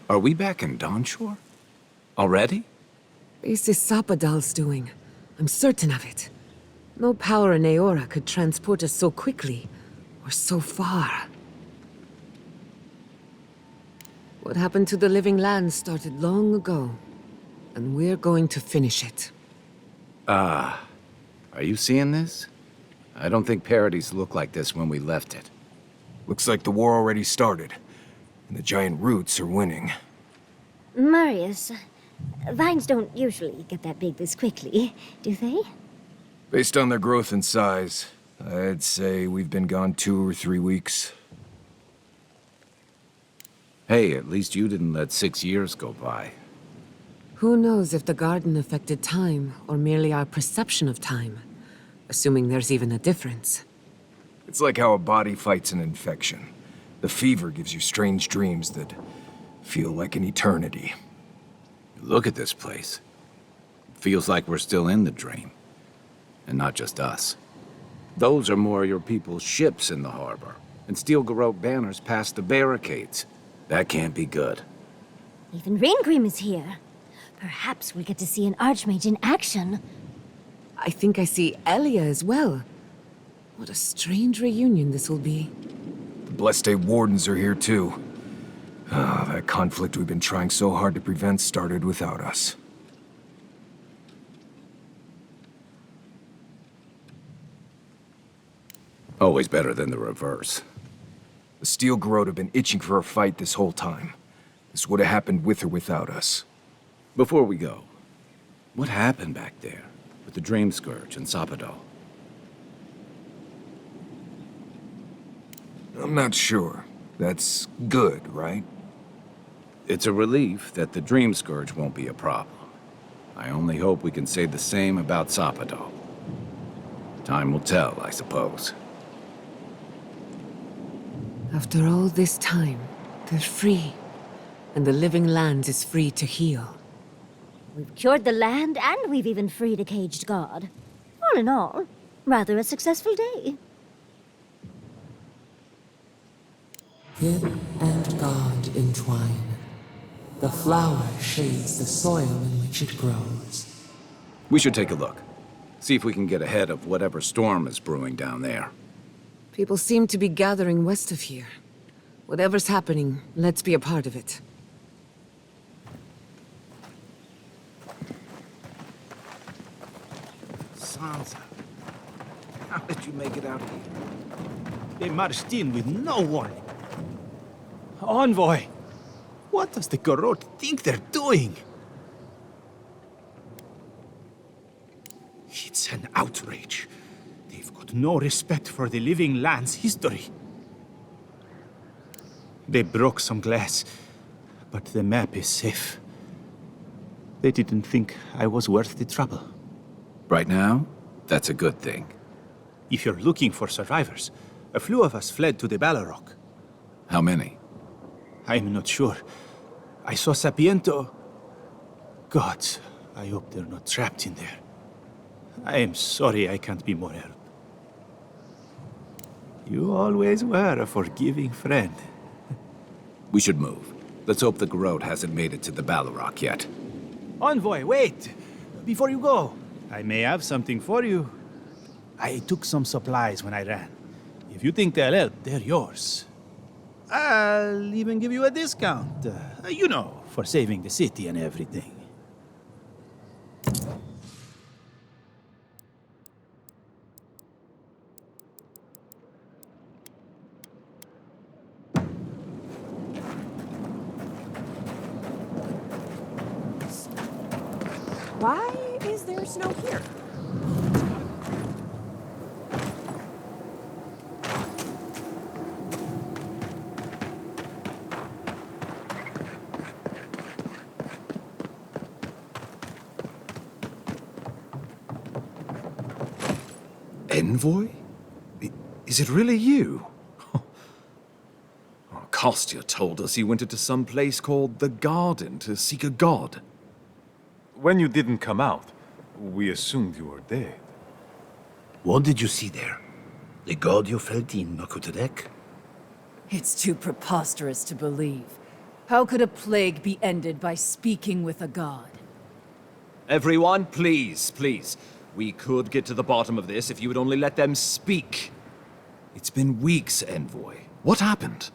Are we back in Dawnshore? Already? This is Sapadal's doing. I'm certain of it. No power in Eora could transport us so quickly, or so far. What happened to the living land started long ago, and we're going to finish it. Are you seeing this? I don't think Paradis looked like this when we left it. Looks like the war already started, and the giant roots are winning. Marius, vines don't usually get that big this quickly, do they? Based on their growth and size, I'd say we've been gone 2 or 3 weeks. Hey, at least you didn't let 6 years go by. Who knows if the garden affected time, or merely our perception of time? Assuming there's even a difference. It's like how a body fights an infection. The fever gives you strange dreams that feel like an eternity. Look at this place. Feels like we're still in the dream. And not just us. Those are more of your people's ships in the harbor, and steel Garrote banners past the barricades. That can't be good. Even Ringrim is here. Perhaps we'll get to see an Archmage in action. I think I see Elia as well. What a strange reunion this will be. The Blessed Wardens are here too. That conflict we've been trying so hard to prevent started without us. Always better than the reverse. The Steel Garrote have been itching for a fight this whole time. This would have happened with or without us. Before we go, what happened back there with the Dream Scourge and Sapadal? I'm not sure. That's good, right? It's a relief that the Dream Scourge won't be a problem. I only hope we can say the same about Sapadal. Time will tell, I suppose. After all this time, they're free. And the living land is free to heal. We've cured the land, and we've even freed a caged god. All in all, rather a successful day. Hip and God entwine. The flower shades the soil in which it grows. We should take a look. See if we can get ahead of whatever storm is brewing down there. People seem to be gathering west of here. Whatever's happening, let's be a part of it. Sansa, how did you make it out here? They marched in with no warning. Envoy! What does the Garrote think they're doing? It's an outrage. They've got no respect for the living land's history. They broke some glass, but the map is safe. They didn't think I was worth the trouble. Right now, that's a good thing. If you're looking for survivors, a few of us fled to the Balrog. How many? I'm not sure. I saw Sapiento. Gods, I hope they're not trapped in there. I am sorry I can't be more help. You always were a forgiving friend. We should move. Let's hope the Garrote hasn't made it to the Balrog yet. Envoy, wait! Before you go, I may have something for you. I took some supplies when I ran. If you think they'll help, they're yours. I'll even give you a discount. You know, for saving the city and everything. Why is there snow here? Envoy? Is it really you? Kostya told us he went into some place called the Garden to seek a god. When you didn't come out, we assumed you were dead. What did you see there? The god you felt in Makutadek? It's too preposterous to believe. How could a plague be ended by speaking with a god? Everyone, please, please. We could get to the bottom of this if you would only let them speak. It's been weeks, Envoy. What happened?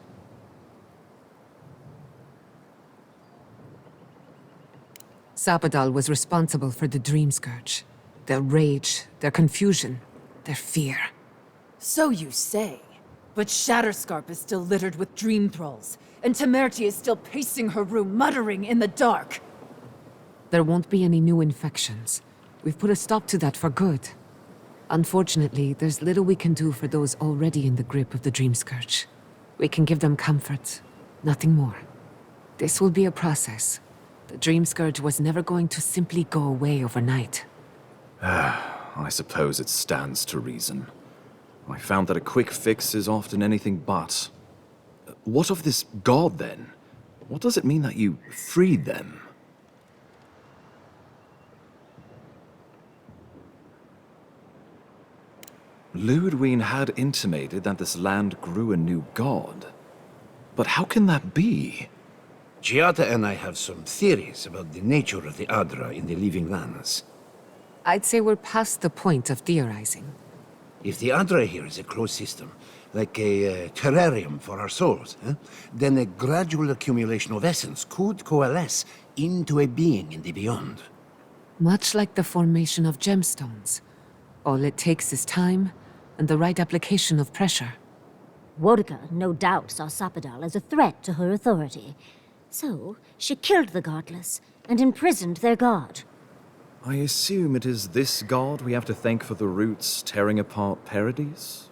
Sapadal was responsible for the Dream Scourge. Their rage, their confusion, their fear. So you say. But Shatterscarp is still littered with dream thralls, and Temerty is still pacing her room muttering in the dark. There won't be any new infections. We've put a stop to that for good. Unfortunately, there's little we can do for those already in the grip of the Dream Scourge. We can give them comfort, nothing more. This will be a process. The Dream Scourge was never going to simply go away overnight. I suppose it stands to reason. I found that a quick fix is often anything but. What of this god, then? What does it mean that you freed them? Ludwine had intimated that this land grew a new god. But how can that be? Giada and I have some theories about the nature of the Adra in the Living Lands. I'd say we're past the point of theorizing. If the Adra here is a closed system, like a terrarium for our souls, then a gradual accumulation of essence could coalesce into a being in the beyond. Much like the formation of gemstones. All it takes is time and the right application of pressure. Wodka no doubt saw Sapadal as a threat to her authority. So, she killed the godless and imprisoned their god. I assume it is this god we have to thank for the roots tearing apart Paradis?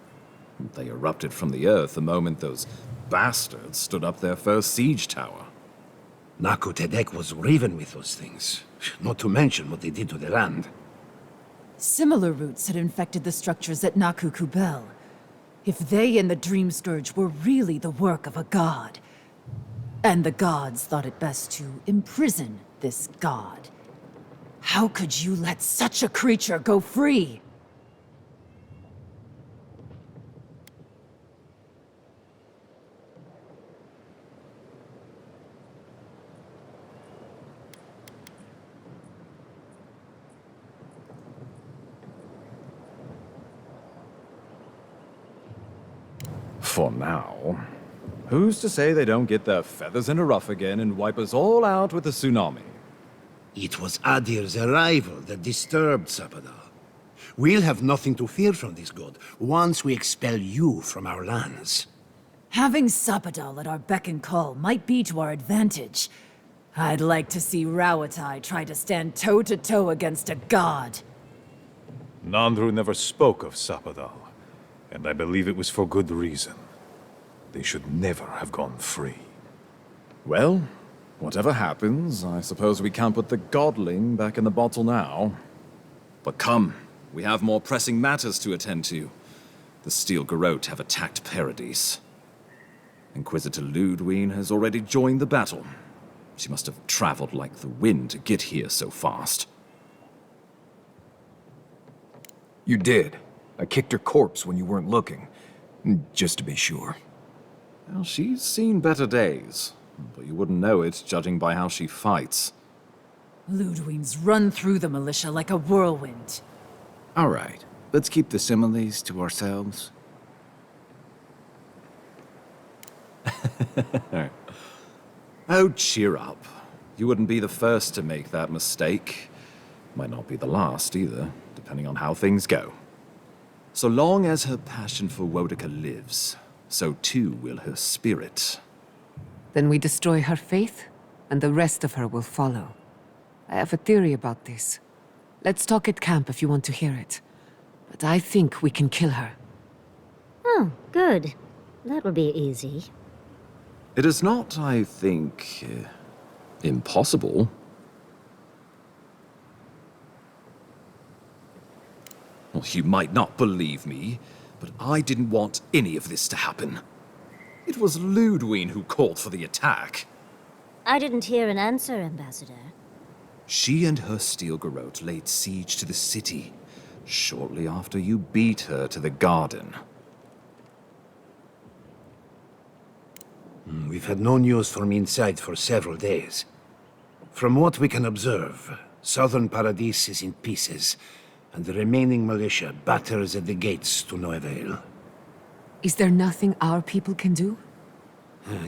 They erupted from the earth the moment those bastards stood up their first siege tower. Naku Tedek was riven with those things, not to mention what they did to the land. Similar roots had infected the structures at Naku Kubel. If they and the Dream Scourge were really the work of a god, and the gods thought it best to imprison this god, how could you let such a creature go free? For now. Who's to say they don't get their feathers in a ruff again and wipe us all out with a tsunami? It was Aedyr's arrival that disturbed Sapadal. We'll have nothing to fear from this god once we expel you from our lands. Having Sapadal at our beck and call might be to our advantage. I'd like to see Rawatai try to stand toe-to-toe against a god. Nandru never spoke of Sapadal, and I believe it was for good reason. They should never have gone free. Well, whatever happens, I suppose we can't put the godling back in the bottle now. But come, we have more pressing matters to attend to. The Steel Garrote have attacked Paradis. Inquisitor Ludwine has already joined the battle. She must have traveled like the wind to get here so fast. You did. I kicked her corpse when you weren't looking, just to be sure. Well, she's seen better days, but you wouldn't know it judging by how she fights. Ludwine's run through the militia like a whirlwind. All right, let's keep the similes to ourselves. Oh, cheer up. You wouldn't be the first to make that mistake. Might not be the last either, depending on how things go. So long as her passion for Wodika lives, so too will her spirit. Then we destroy her faith, and the rest of her will follow. I have a theory about this. Let's talk at camp if you want to hear it. But I think we can kill her. Oh, good. That will be easy. It is not, I think, impossible. Well, you might not believe me, but I didn't want any of this to happen. It was Ludwine who called for the attack. I didn't hear an answer, Ambassador. She and her Steel Garrote laid siege to the city, shortly after you beat her to the garden. We've had no news from inside for several days. From what we can observe, southern Paradis is in pieces, and the remaining militia batters at the gates to no avail. Is there nothing our people can do?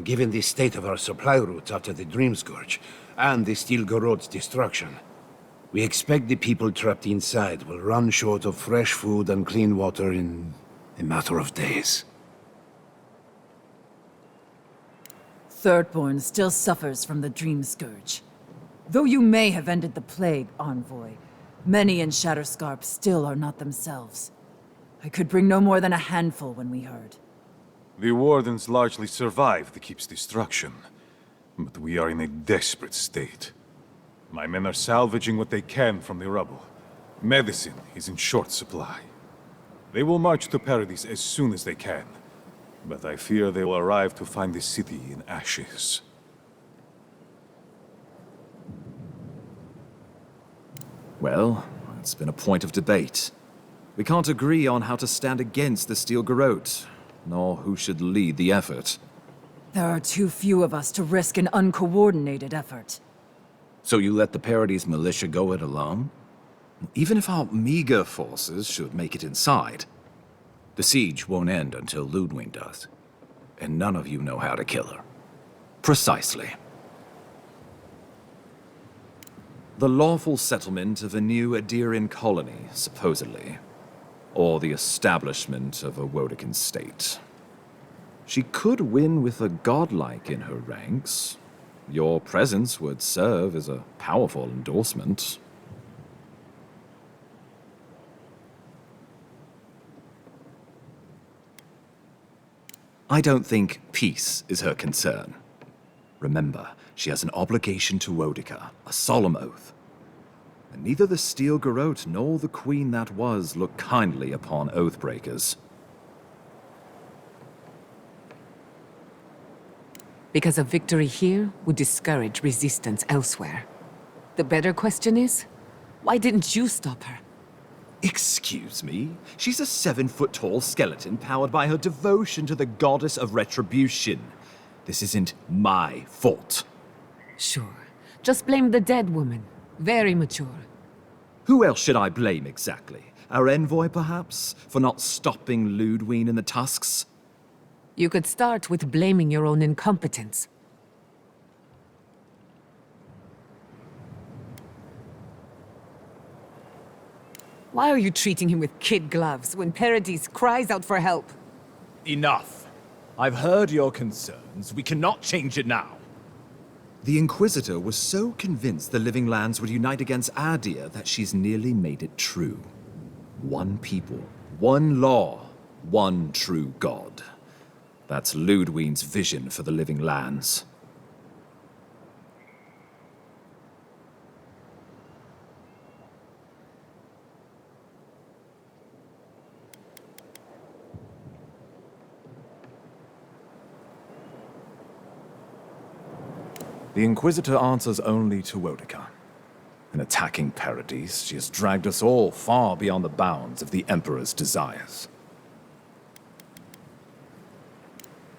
Given the state of our supply routes after the Dream Scourge, and the Steel Garote's destruction, we expect the people trapped inside will run short of fresh food and clean water in a matter of days. Thirdborn still suffers from the Dream Scourge. Though you may have ended the plague, envoy, many in Shatterscarp still are not themselves. I could bring no more than a handful when we heard. The Wardens largely survived the keep's destruction, but we are in a desperate state. My men are salvaging what they can from the rubble. Medicine is in short supply. They will march to Paradis as soon as they can, but I fear they will arrive to find the city in ashes. Well, it's been a point of debate. We can't agree on how to stand against the Steel Garote, nor who should lead the effort. There are too few of us to risk an uncoordinated effort. So you let the Paradis militia go it alone? Even if our meager forces should make it inside, The siege won't end until Ludwig does. And none of you know how to kill her. precisely. The lawful settlement of a new Aedyrian colony, supposedly. Or the establishment of a Woedican state. She could win with a godlike in her ranks. Your presence would serve as a powerful endorsement. I don't think peace is her concern. Remember, she has an obligation to Woedica, a solemn oath. And neither the Steel Garote nor the queen that was look kindly upon oathbreakers. Because a victory here would discourage resistance elsewhere. The better question is, why didn't you stop her? Excuse me? She's a 7-foot-tall skeleton powered by her devotion to the goddess of retribution. This isn't my fault. Sure. Just blame the dead woman. Very mature. Who else should I blame exactly? Our envoy, perhaps? For not stopping Ludwig in the tusks? You could start with blaming your own incompetence. Why are you treating him with kid gloves when Paradis cries out for help? Enough. I've heard your concerns. We cannot change it now. The Inquisitor was so convinced the Living Lands would unite against Aedyr that she's nearly made it true. One people, one law, one true God. That's Ludwig's vision for the Living Lands. The Inquisitor answers only to Woedica. In attacking Paradis, she has dragged us all far beyond the bounds of the Emperor's desires.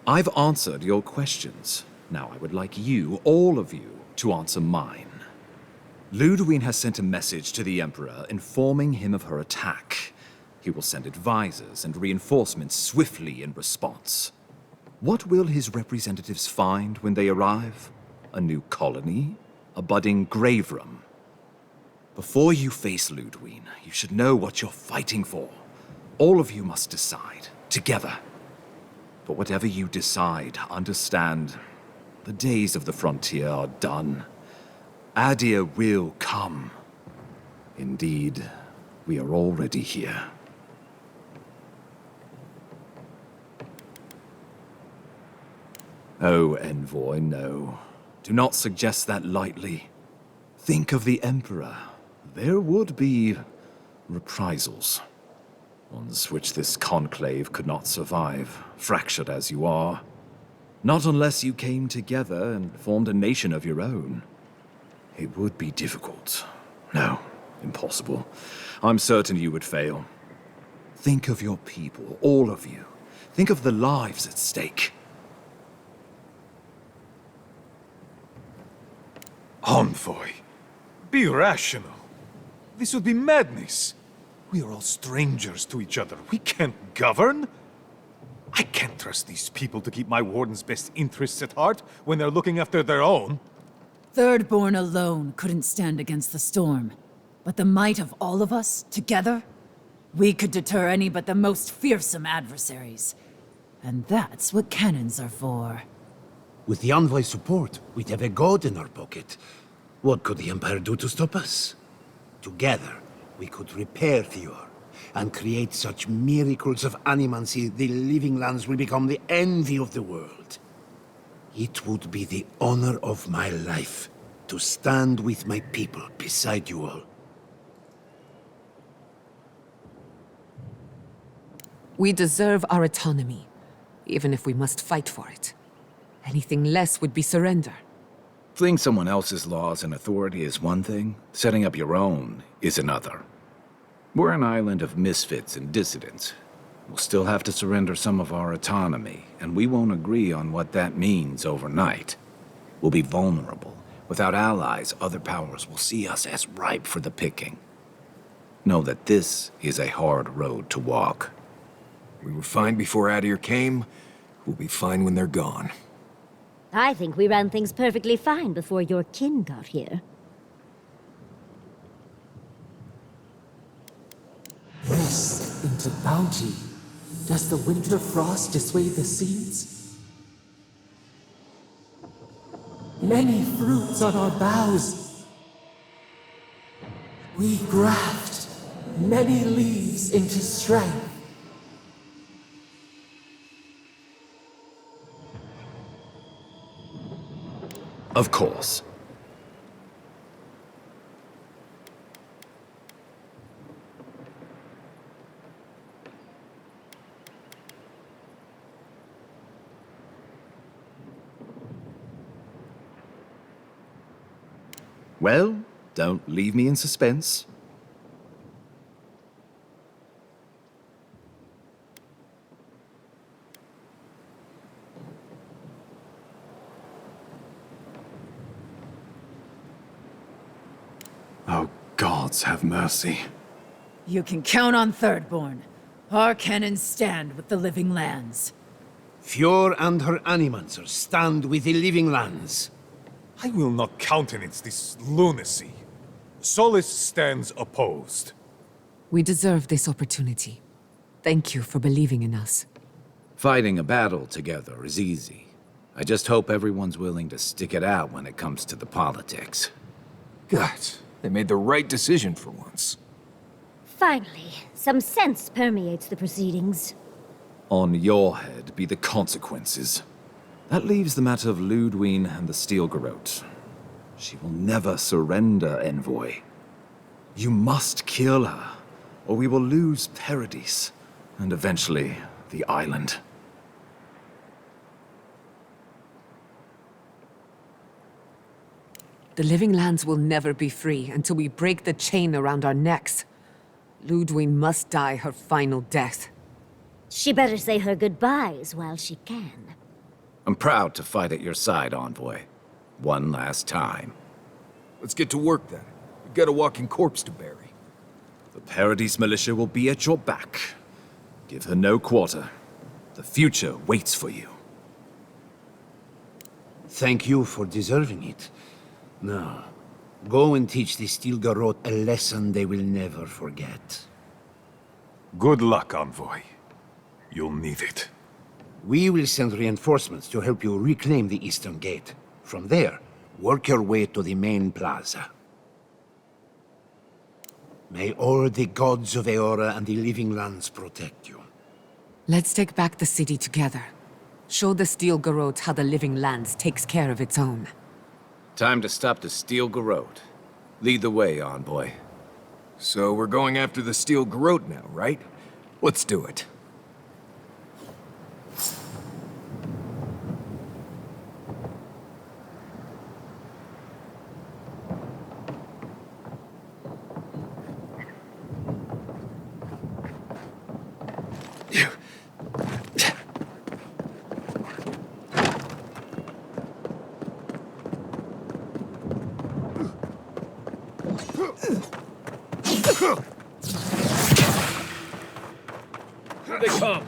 I've answered your questions. Now I would like you, all of you, to answer mine. Ludwig has sent a message to the Emperor informing him of her attack. He will send advisors and reinforcements swiftly in response. What will his representatives find when they arrive? A new colony? A budding grave room? Before you face Ludwig, you should know what you're fighting for. All of you must decide, together. But whatever you decide, understand, the days of the frontier are done. Aedyr will come. Indeed, we are already here. Oh, Envoy, no. Do not suggest that lightly. Think of the Emperor. There would be reprisals. Ones which this conclave could not survive, fractured as you are. Not unless you came together and formed a nation of your own. It would be difficult. No, impossible. I'm certain you would fail. Think of your people, all of you. Think of the lives at stake. Envoy, be rational. This would be madness. We are all strangers to each other. We can't govern. I can't trust these people to keep my warden's best interests at heart when they're looking after their own. Thirdborn alone couldn't stand against the storm. But the might of all of us, together, we could deter any but the most fearsome adversaries. And that's what cannons are for. With the envoy's support, we'd have a god in our pocket. What could the Empire do to stop us? Together, we could repair Eora and create such miracles of animancy the living lands will become the envy of the world. It would be the honor of my life to stand with my people beside you all. We deserve our autonomy, even if we must fight for it. Anything less would be surrender. Fleeing someone else's laws and authority is one thing, setting up your own is another. We're an island of misfits and dissidents. We'll still have to surrender some of our autonomy, and we won't agree on what that means overnight. We'll be vulnerable. Without allies, other powers will see us as ripe for the picking. Know that this is a hard road to walk. We were fine before Aedyr came. We'll be fine when they're gone. I think we ran things perfectly fine before your kin got here. Rest into bounty. Does the winter frost dissuade the seeds? Many fruits on our boughs. We graft many leaves into strength. Of course. Well, don't leave me in suspense. Oh, gods have mercy. You can count on Thirdborn. Our cannons stand with the living lands. Fjord and her animancers stand with the living lands. I will not countenance this lunacy. Solus stands opposed. We deserve this opportunity. Thank you for believing in us. Fighting a battle together is easy. I just hope everyone's willing to stick it out when it comes to the politics. God, they made the right decision for once. Finally, some sense permeates the proceedings. On your head be the consequences. That leaves the matter of Ludwine and the Steel Garrote. She will never surrender, envoy. You must kill her, or we will lose Paradis, and eventually the island. The living lands will never be free until we break the chain around our necks. Ludwine must die her final death. She better say her goodbyes while she can. I'm proud to fight at your side, Envoy. One last time. Let's get to work then. We've got a walking corpse to bury. The Paradis militia will be at your back. Give her no quarter. The future waits for you. Thank you for deserving it. Now, go and teach the Steel Garrote a lesson they will never forget. Good luck, Envoy. You'll need it. We will send reinforcements to help you reclaim the Eastern Gate. From there, work your way to the main plaza. May all the gods of Eora and the living lands protect you. Let's take back the city together. Show the Steel Garrote how the living lands takes care of its own. Time to stop the Steel Garrote. Lead the way, Envoy. So we're going after the Steel Garrote now, right? Let's do it. Here they come!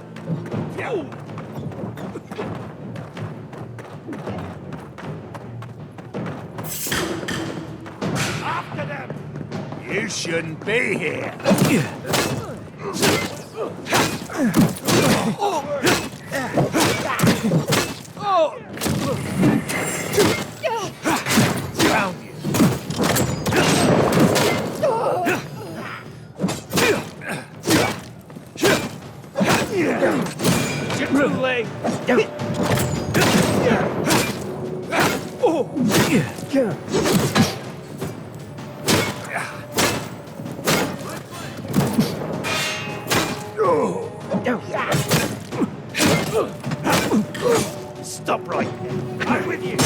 After them! You shouldn't be here. Found you. Too late. Stop right there. I'm with you.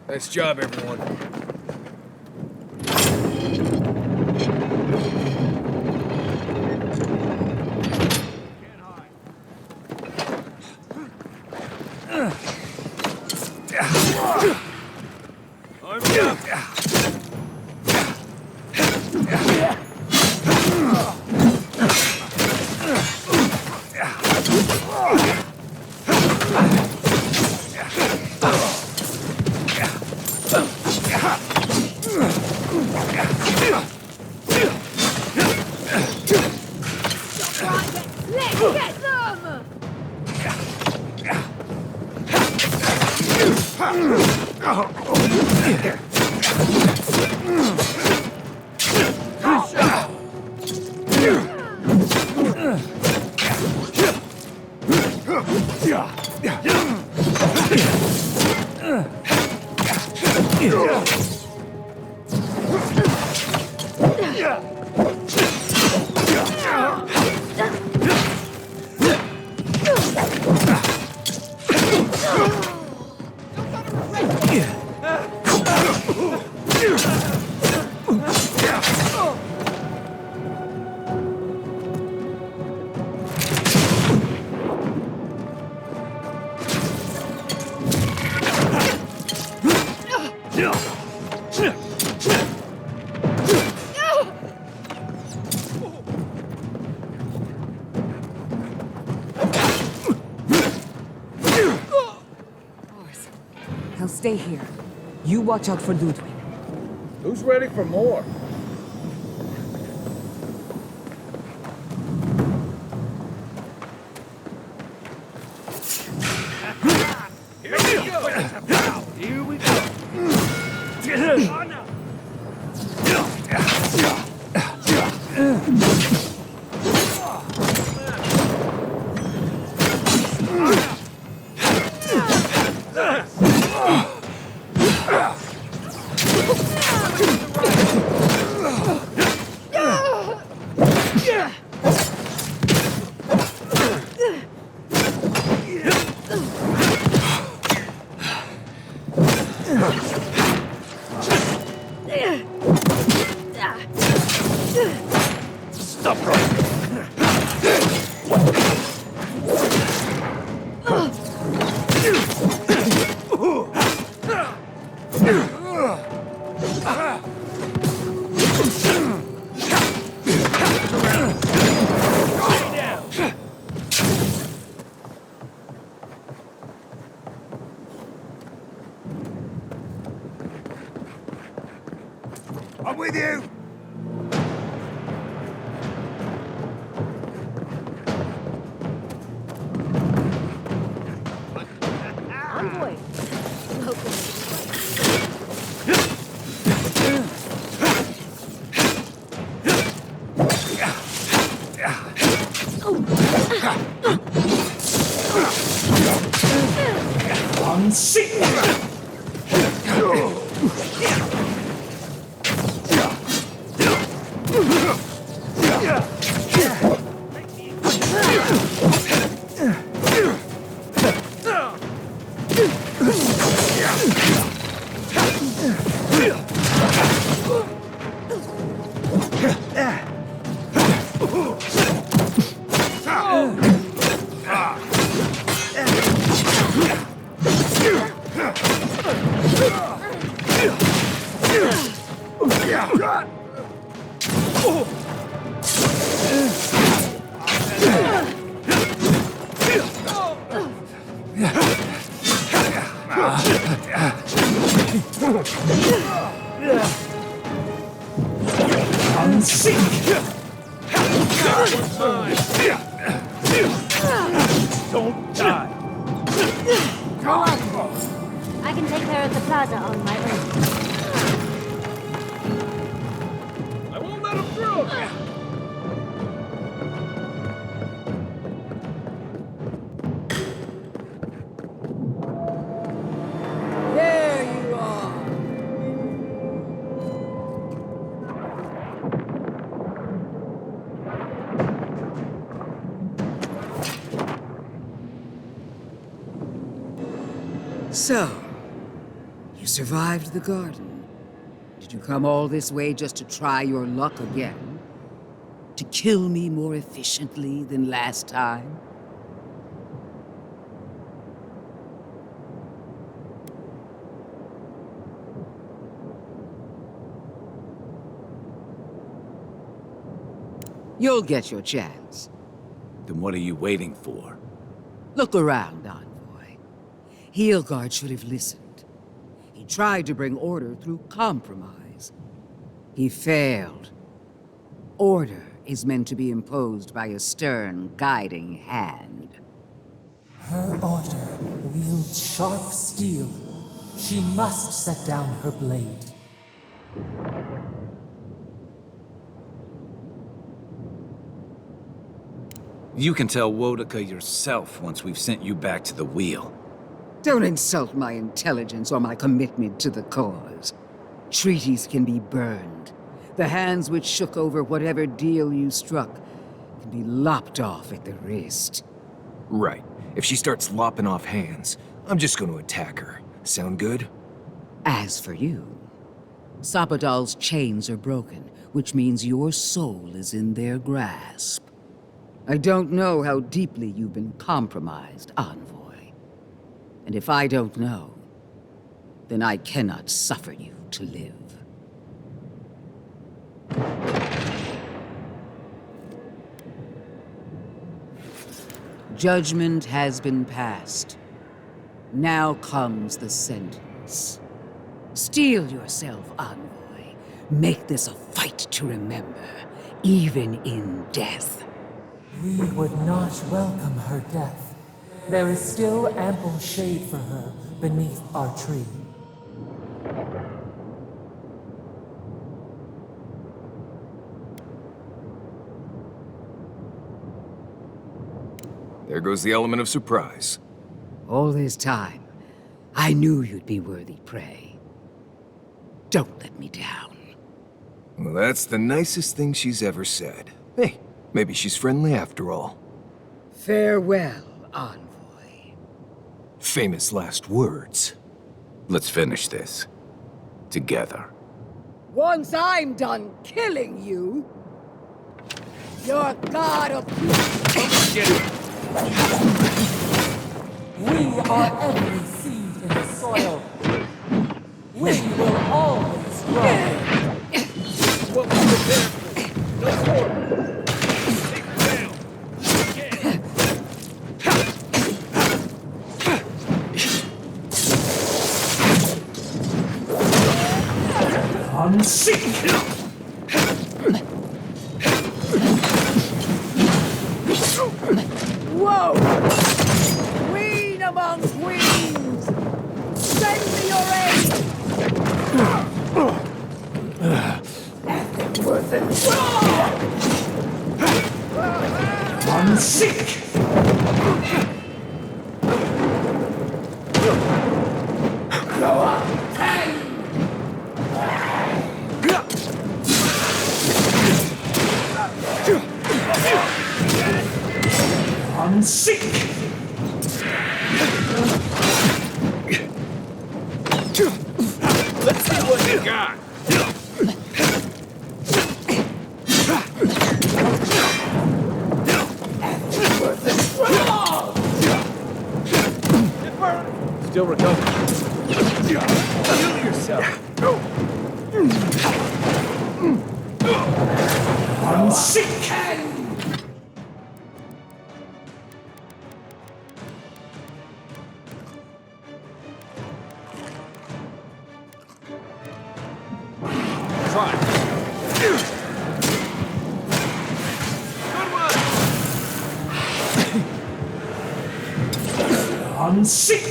Nice job, everyone. I'll stay here. You watch out for Ludwig. Who's ready for more? Here we go. Here we go. Stop right. I'm with you! Envoy. Don't die! Go on, I can take care of the plaza on my own. I won't let him through! There you are! So, you survived the garden. Did you come all this way just to try your luck again? To kill me more efficiently than last time? You'll get your chance. Then what are you waiting for? Look around, envoy. Heelguard should have listened. He tried to bring order through compromise. He failed. Order is meant to be imposed by a stern, guiding hand. Her order wields sharp steel. She must set down her blade. You can tell Wodaka yourself once we've sent you back to the wheel. Don't insult my intelligence or my commitment to the cause. Treaties can be burned. The hands which shook over whatever deal you struck can be lopped off at the wrist. Right. If she starts lopping off hands, I'm just going to attack her. Sound good? As for you, Sapadal's chains are broken, which means your soul is in their grasp. I don't know how deeply you've been compromised, envoy. And if I don't know, then I cannot suffer you to live. Judgment has been passed. Now comes the sentence. Steel yourself, envoy. Make this a fight to remember, even in death. We would not welcome her death. There is still ample shade for her beneath our tree. There goes the element of surprise. All this time, I knew you'd be worthy prey. Don't let me down. Well, that's the nicest thing she's ever said. Hey, maybe she's friendly after all. Farewell, envoy. Famous last words. Let's finish this. Together. Once I'm done killing you, your god of... We are every seed in the soil. We will always grow. What was it there? No more. Take her down. Whoa! Queen among queens! Send me your aid! Nothing worth it. I'm sick! I'm sick! Let's see what you got. Still recovering. Heal yourself. I'm sick! I'm sick!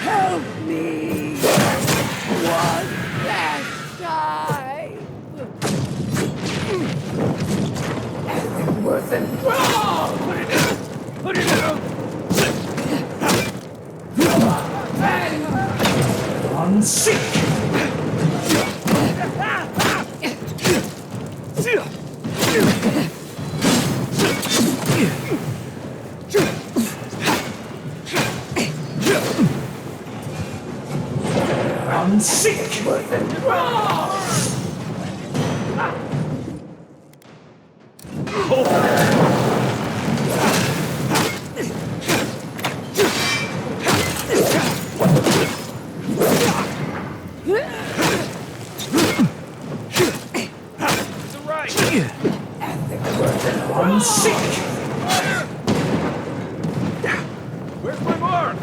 Help me! One last time! And it wasn't wrong! Put it down! I'm sick! I'm sick! Wasn't wrong! I'm sick! Where's my mark?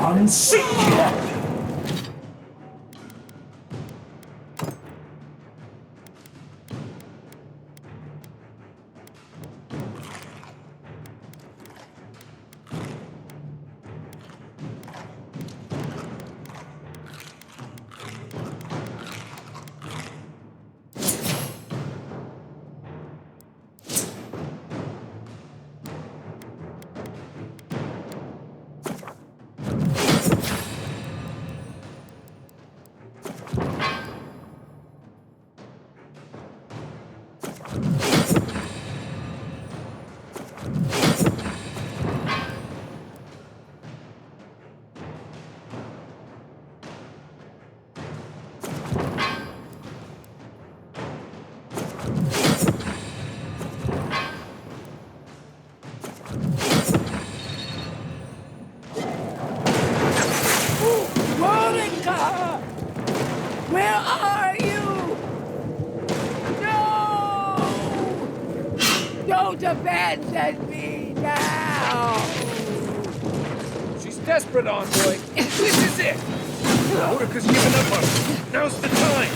I'm sick! Monica! Where are you? No! Don't abandon me now! She's desperate, envoy. This is it. Orca's given up on her. Now's the time.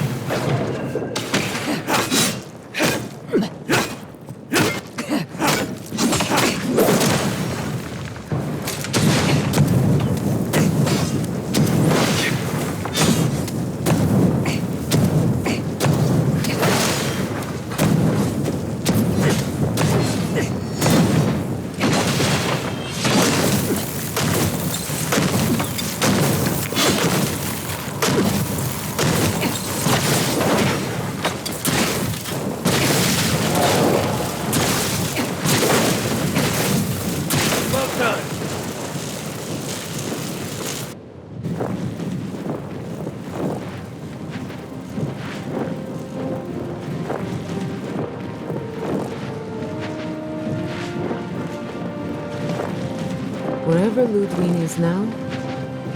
Wherever Ludwig is now,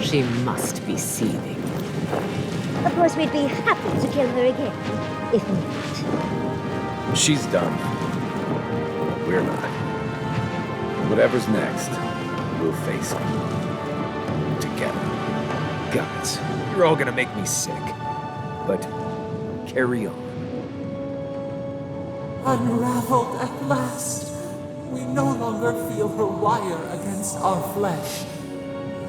she must be seething. Of course, we'd be happy to kill her again, if not. She's done. We're not. Whatever's next, we'll face it. Together. Guys, You're all gonna make me sick. But carry on. Unraveled at last. We no longer feel her wire against our flesh.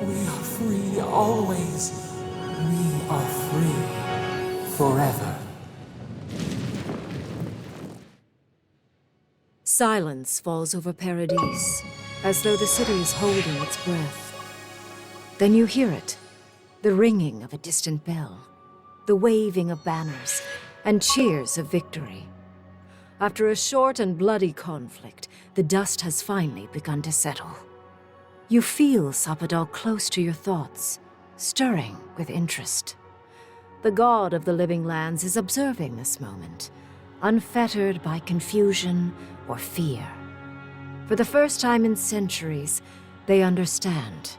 We are free always. We are free forever. Silence falls over Paradis, as though the city is holding its breath. Then you hear it, the ringing of a distant bell, the waving of banners, and cheers of victory. After a short and bloody conflict, the dust has finally begun to settle. You feel Sapadal close to your thoughts, stirring with interest. The god of the living lands is observing this moment, unfettered by confusion or fear. For the first time in centuries, they understand.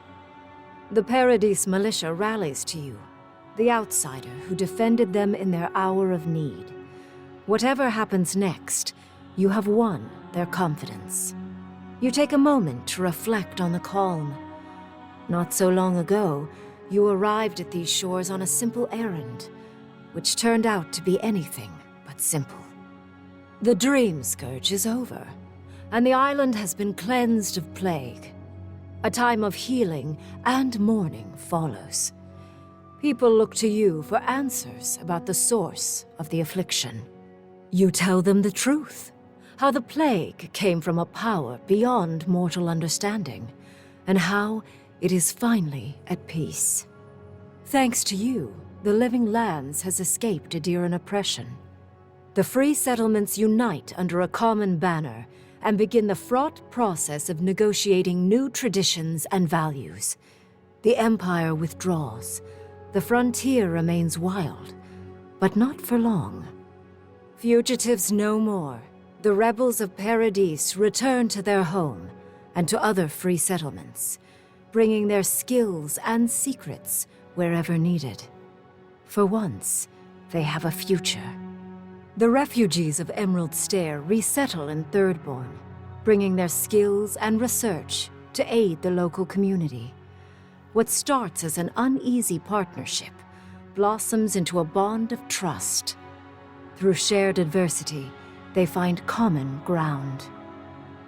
The Paradis militia rallies to you, the outsider who defended them in their hour of need. Whatever happens next, you have won their confidence. You take a moment to reflect on the calm. Not so long ago, you arrived at these shores on a simple errand, which turned out to be anything but simple. The Dream Scourge is over, and the island has been cleansed of plague. A time of healing and mourning follows. People look to you for answers about the source of the affliction. You tell them the truth, how the plague came from a power beyond mortal understanding, and how it is finally at peace. Thanks to you, the living lands has escaped Aedyran oppression. The free settlements unite under a common banner and begin the fraught process of negotiating new traditions and values. The Empire withdraws. The frontier remains wild, but not for long. Fugitives no more. The rebels of Paradis return to their home and to other free settlements, bringing their skills and secrets wherever needed. For once, they have a future. The refugees of Emerald Stair resettle in Thirdborn, bringing their skills and research to aid the local community. What starts as an uneasy partnership blossoms into a bond of trust. Through shared adversity, they find common ground.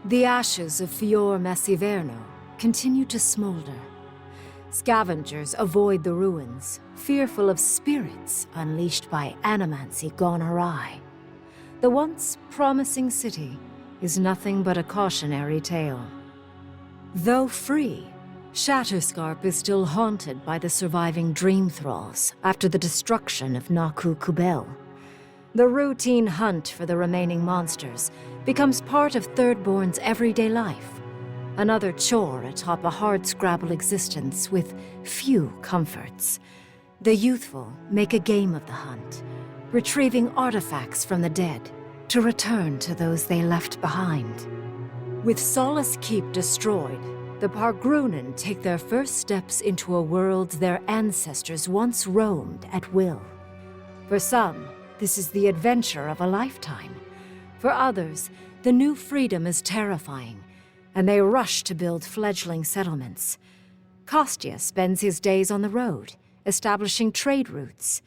The ashes of Fior Messiverno continue to smolder. Scavengers avoid the ruins, fearful of spirits unleashed by animancy gone awry. The once promising city is nothing but a cautionary tale. Though free, Shatterscarp is still haunted by the surviving dream thralls after the destruction of Naku Kubel. The routine hunt for the remaining monsters becomes part of Thirdborn's everyday life, another chore atop a hardscrabble existence with few comforts. The youthful make a game of the hunt, retrieving artifacts from the dead to return to those they left behind. With Solace Keep destroyed, the Pargrunen take their first steps into a world their ancestors once roamed at will. For some, this is the adventure of a lifetime. For others, the new freedom is terrifying, and they rush to build fledgling settlements. Kostya spends his days on the road, establishing trade routes.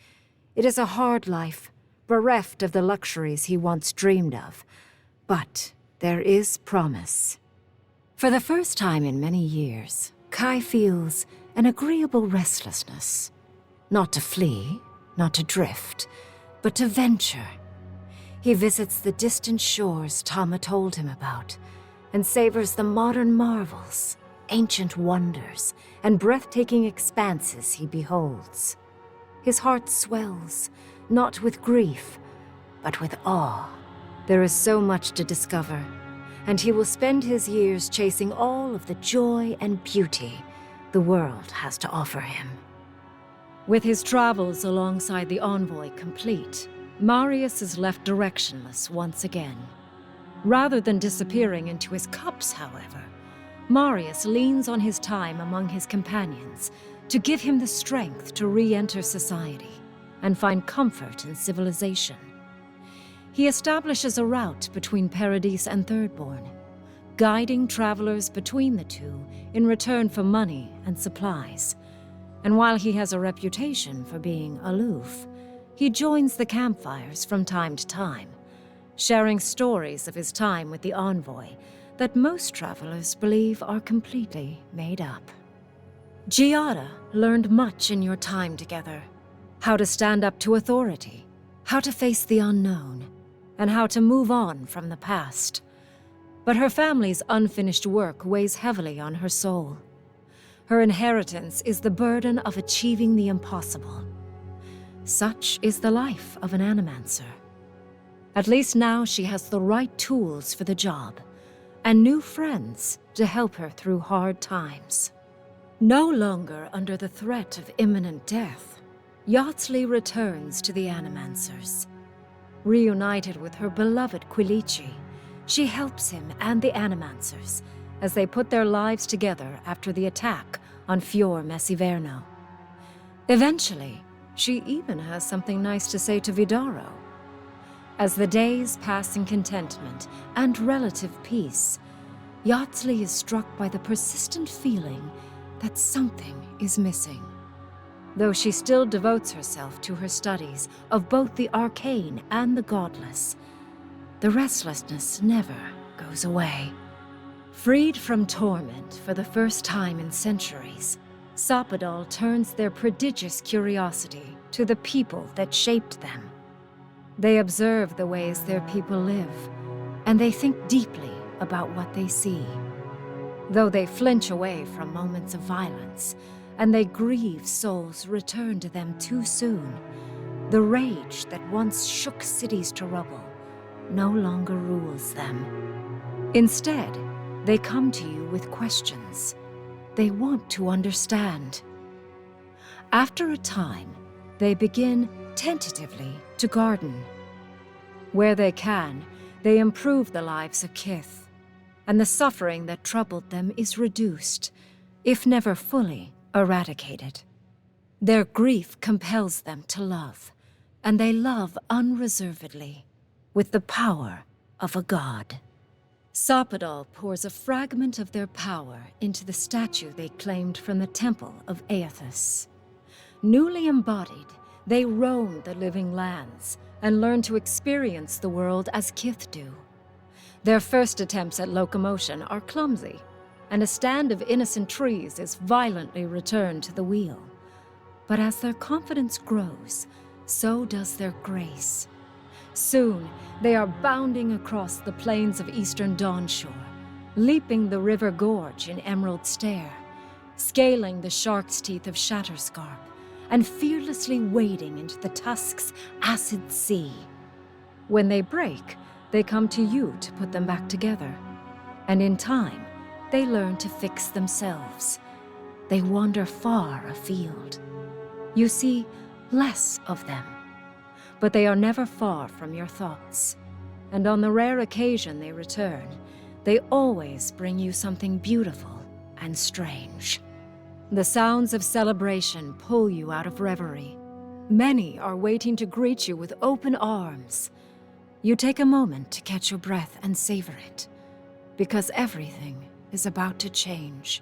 It is a hard life, bereft of the luxuries he once dreamed of. But there is promise. For the first time in many years, Kai feels an agreeable restlessness. Not to flee, not to drift, but to venture. He visits the distant shores Tama told him about, and savors the modern marvels, ancient wonders, and breathtaking expanses he beholds. His heart swells, not with grief, but with awe. There is so much to discover, and he will spend his years chasing all of the joy and beauty the world has to offer him. With his travels alongside the envoy complete, Marius is left directionless once again. Rather than disappearing into his cups, however, Marius leans on his time among his companions to give him the strength to re-enter society and find comfort in civilization. He establishes a route between Paradis and Thirdborn, guiding travelers between the two in return for money and supplies. And while he has a reputation for being aloof, he joins the campfires from time to time, sharing stories of his time with the envoy that most travelers believe are completely made up. Giada learned much in your time together. How to stand up to authority, how to face the unknown, and how to move on from the past. But her family's unfinished work weighs heavily on her soul. Her inheritance is the burden of achieving the impossible. Such is the life of an animancer. At least now she has the right tools for the job, and new friends to help her through hard times. No longer under the threat of imminent death, Yardsley returns to the Animancers. Reunited with her beloved Quilici, she helps him and the Animancers as they put their lives together after the attack on Fior Messiverno. Eventually, she even has something nice to say to Vidaro. As the days pass in contentment and relative peace, Yardsley is struck by the persistent feeling that something is missing. Though she still devotes herself to her studies of both the arcane and the godless, the restlessness never goes away. Freed from torment for the first time in centuries, Sapadal turns their prodigious curiosity to the people that shaped them. They observe the ways their people live, and they think deeply about what they see. Though they flinch away from moments of violence, and they grieve souls returned to them too soon, the rage that once shook cities to rubble no longer rules them. Instead, they come to you with questions. They want to understand. After a time, they begin tentatively to garden. Where they can, they improve the lives of Kith, and the suffering that troubled them is reduced, if never fully eradicated. Their grief compels them to love, and they love unreservedly, with the power of a god. Sapadal pours a fragment of their power into the statue they claimed from the temple of Aethys. Newly embodied, they roam the living lands and learn to experience the world as Kith do. Their first attempts at locomotion are clumsy, and a stand of innocent trees is violently returned to the wheel. But as their confidence grows, so does their grace. Soon, they are bounding across the plains of eastern Dawnshore, leaping the river gorge in Emerald Stair, scaling the shark's teeth of Shatterscarp, and fearlessly wading into the Tusk's acid sea. When they break, they come to you to put them back together. And in time, they learn to fix themselves. They wander far afield. You see less of them, but they are never far from your thoughts. And on the rare occasion they return, they always bring you something beautiful and strange. The sounds of celebration pull you out of reverie. Many are waiting to greet you with open arms. You take a moment to catch your breath and savor it, because everything is about to change.